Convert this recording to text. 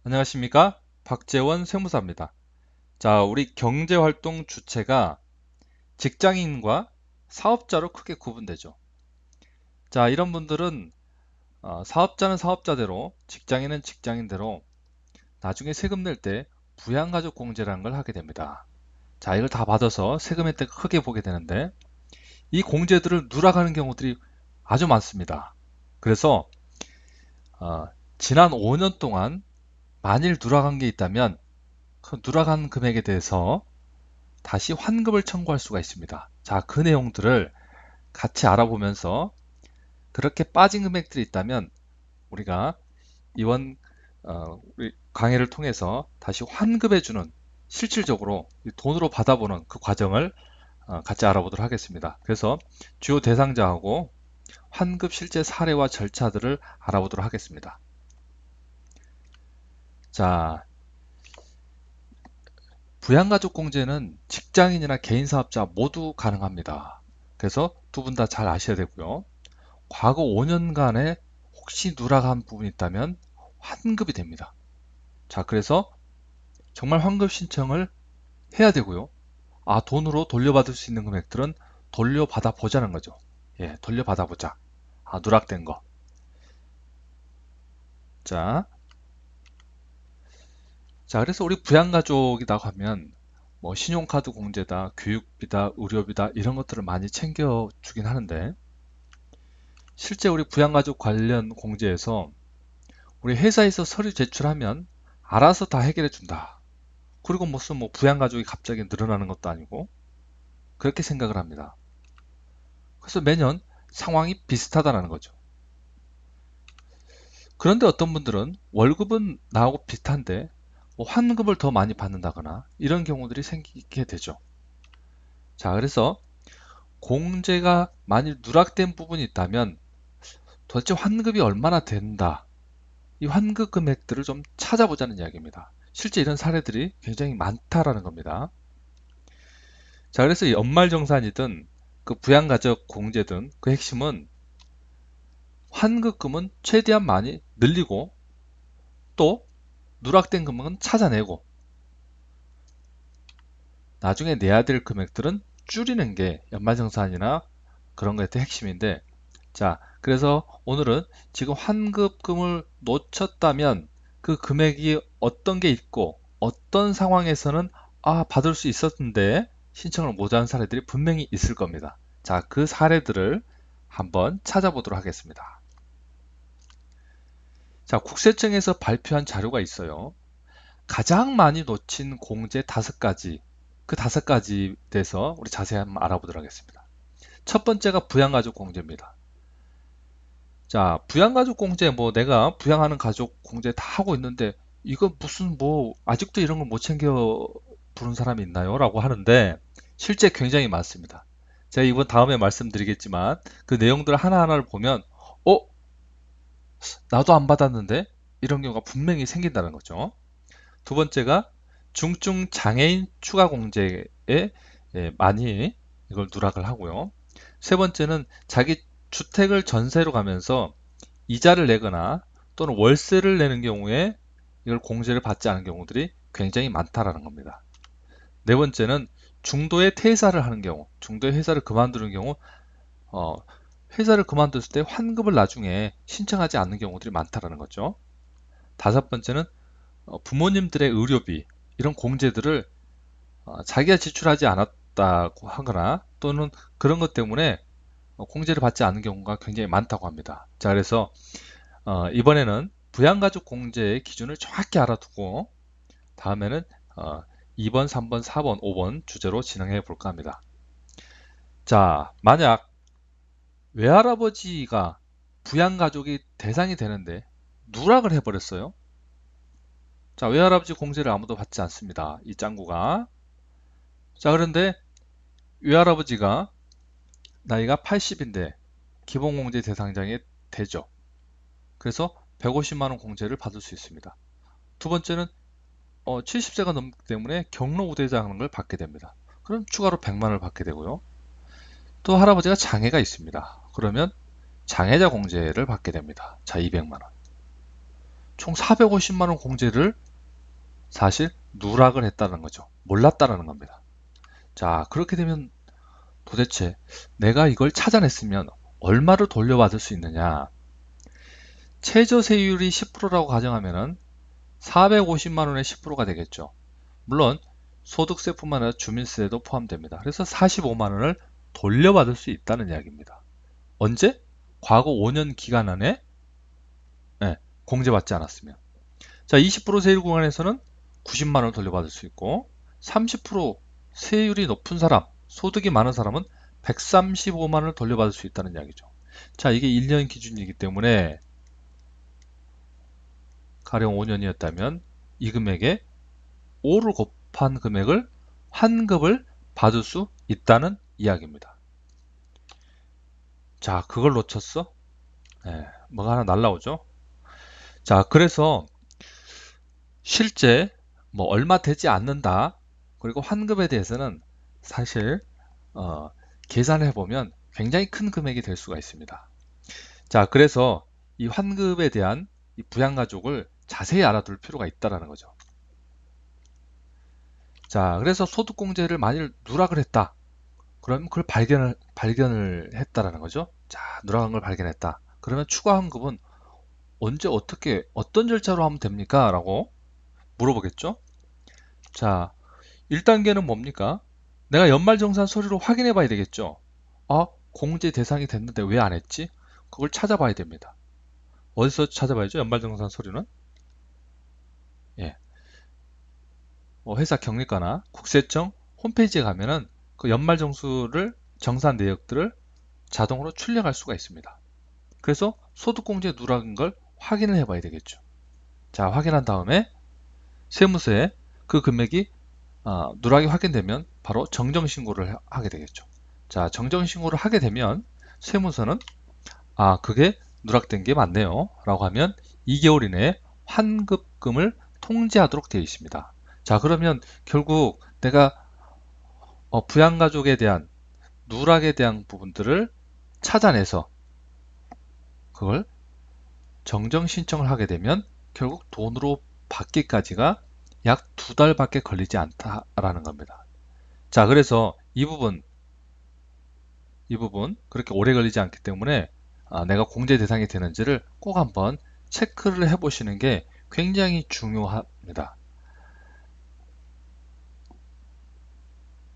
안녕하십니까? 박재원 세무사입니다. 자, 우리 경제활동 주체가 직장인과 사업자로 크게 구분되죠. 자, 이런 분들은 사업자는 사업자대로, 직장인은 직장인대로 나중에 세금 낼 때 부양가족공제라는 걸 하게 됩니다. 자, 이걸 다 받아서 세금 혜택 크게 보게 되는데 이 공제들을 누락하는 경우들이 아주 많습니다. 그래서 어, 지난 5년 동안 만일 누락한 게 있다면 그 누락한 금액에 대해서 다시 환급을 청구할 수가 있습니다. 자, 그 내용들을 같이 알아보면서 그렇게 빠진 금액들이 있다면 우리가 이번 우리 강의를 통해서 다시 환급해주는 실질적으로 돈으로 받아보는 그 과정을 같이 알아보도록 하겠습니다. 그래서 주요 대상자하고 환급 실제 사례와 절차들을 알아보도록 하겠습니다. 자, 부양가족공제는 직장인이나 개인사업자 모두 가능합니다. 그래서 두 분 다 잘 아셔야 되고요. 과거 5년간에 혹시 누락한 부분이 있다면 환급이 됩니다. 자, 그래서 정말 환급 신청을 해야 되고요. 돈으로 돌려받을 수 있는 금액들은 돌려받아 보자는 거죠. 예, 돌려받아 보자. 누락된 거. 자, 그래서 우리 부양가족이라고 하면 뭐 신용카드 공제다, 교육비다, 의료비다 이런 것들을 많이 챙겨주긴 하는데 실제 우리 부양가족 관련 공제에서 우리 회사에서 서류 제출하면 알아서 다 해결해 준다. 그리고 무슨 뭐 부양가족이 갑자기 늘어나는 것도 아니고 그렇게 생각을 합니다. 그래서 매년 상황이 비슷하다는 거죠. 그런데 어떤 분들은 월급은 나하고 비슷한데 뭐 환급을 더 많이 받는다거나 이런 경우들이 생기게 되죠. 자, 그래서 공제가 만일 누락된 부분이 있다면 도대체 환급이 얼마나 된다. 이 환급 금액들을 좀 찾아보자는 이야기입니다. 실제 이런 사례들이 굉장히 많다라는 겁니다. 자, 그래서 이 연말정산이든 그 부양가족 공제든 그 핵심은 환급금은 최대한 많이 늘리고 또 누락된 금액은 찾아내고 나중에 내야 될 금액들은 줄이는 게 연말정산이나 그런 거의 핵심인데 자, 그래서 오늘은 지금 환급금을 놓쳤다면 그 금액이 어떤 게 있고 어떤 상황에서는 받을 수 있었는데 신청을 못한 사례들이 분명히 있을 겁니다. 자, 그 사례들을 한번 찾아보도록 하겠습니다. 자, 국세청에서 발표한 자료가 있어요. 가장 많이 놓친 공제 5가지, 그 5가지 대해서 우리 자세히 한번 알아보도록 하겠습니다. 첫 번째가 부양가족 공제입니다. 자, 부양가족 공제, 뭐 내가 부양하는 가족 공제 다 하고 있는데 이거 무슨 뭐 아직도 이런 걸 못 챙겨 부른 사람이 있나요? 라고 하는데 실제 굉장히 많습니다. 제가 이번 다음에 말씀드리겠지만 그 내용들 하나하나를 보면 어? 나도 안 받았는데? 이런 경우가 분명히 생긴다는 거죠. 두 번째가 중증 장애인 추가 공제에 많이 이걸 누락을 하고요. 세 번째는 자기 주택을 전세로 가면서 이자를 내거나 또는 월세를 내는 경우에 이걸 공제를 받지 않은 경우들이 굉장히 많다라는 겁니다. 네 번째는 중도에 퇴사를 하는 경우, 중도에 회사를 그만두는 경우, 어, 회사를 그만뒀을 때 환급을 나중에 신청하지 않는 경우들이 많다라는 거죠. 다섯 번째는 부모님들의 의료비, 이런 공제들을 자기가 지출하지 않았다고 하거나 또는 그런 것 때문에 공제를 받지 않는 경우가 굉장히 많다고 합니다. 자, 그래서 이번에는 부양가족 공제의 기준을 정확히 알아두고 다음에는 어, 2번, 3번, 4번, 5번 주제로 진행해 볼까 합니다. 자, 만약 외할아버지가 부양가족이 대상이 되는데 누락을 해버렸어요. 자, 외할아버지 공제를 아무도 받지 않습니다. 이 짱구가. 자, 그런데 외할아버지가 나이가 80인데 기본공제 대상자에 되죠. 그래서 150만 원 공제를 받을 수 있습니다. 두 번째는 70세가 넘기 때문에 경로 우대장을 받게 됩니다. 그럼 추가로 100만 원을 받게 되고요. 또 할아버지가 장애가 있습니다. 그러면 장애자 공제를 받게 됩니다. 자, 200만 원. 총 450만 원 공제를 사실 누락을 했다는 거죠. 몰랐다는 겁니다. 자, 그렇게 되면 도대체 내가 이걸 찾아냈으면 얼마를 돌려받을 수 있느냐? 최저세율이 10%라고 가정하면은 450만 원의 10%가 되겠죠. 물론 소득세뿐만 아니라 주민세도 포함됩니다. 그래서 45만 원을 돌려받을 수 있다는 이야기입니다. 언제? 과거 5년 기간 안에 공제받지 않았으면. 자, 20% 세율 구간에서는 90만 원을 돌려받을 수 있고 30% 세율이 높은 사람, 소득이 많은 사람은 135만 원을 돌려받을 수 있다는 이야기죠. 자, 이게 1년 기준이기 때문에 가령 5년이었다면 이 금액에 5를 곱한 금액을 환급을 받을 수 있다는 이야기입니다. 자, 그걸 놓쳤어? 뭐가 하나 날라오죠? 자, 그래서 실제 뭐 얼마 되지 않는다. 그리고 환급에 대해서는 사실 계산해 보면 굉장히 큰 금액이 될 수가 있습니다. 자, 그래서 이 환급에 대한 이 부양가족을 자세히 알아둘 필요가 있다라는 거죠. 자, 그래서 소득공제를 만일 누락을 했다. 그러면 그걸 발견을 했다라는 거죠. 자, 누락한 걸 발견했다. 그러면 추가 환급은 언제 어떻게 어떤 절차로 하면 됩니까? 라고 물어보겠죠. 자, 1단계는 뭡니까? 내가 연말정산 서류로 확인해 봐야 되겠죠. 아, 공제 대상이 됐는데 왜 안 했지? 그걸 찾아봐야 됩니다. 어디서 찾아봐야죠? 연말정산 서류는? 예, 회사 경리과나 국세청 홈페이지에 가면은 그 연말정수를 정산 내역들을 자동으로 출력할 수가 있습니다. 그래서 소득공제 누락인 걸 확인을 해봐야 되겠죠. 자, 확인한 다음에 세무서에 그 금액이 누락이 확인되면 바로 정정신고를 하게 되겠죠. 자, 정정신고를 하게 되면 세무서는 그게 누락된 게 맞네요 라고 하면 2개월 이내에 환급금을 통지하도록 되어 있습니다. 자, 그러면 결국 내가 부양가족에 대한 누락에 대한 부분들을 찾아내서 그걸 정정 신청을 하게 되면 결국 돈으로 받기까지가 약 2달밖에 걸리지 않다라는 겁니다. 자, 그래서 이 부분 그렇게 오래 걸리지 않기 때문에 내가 공제 대상이 되는지를 꼭 한번 체크를 해 보시는 게 굉장히 중요합니다.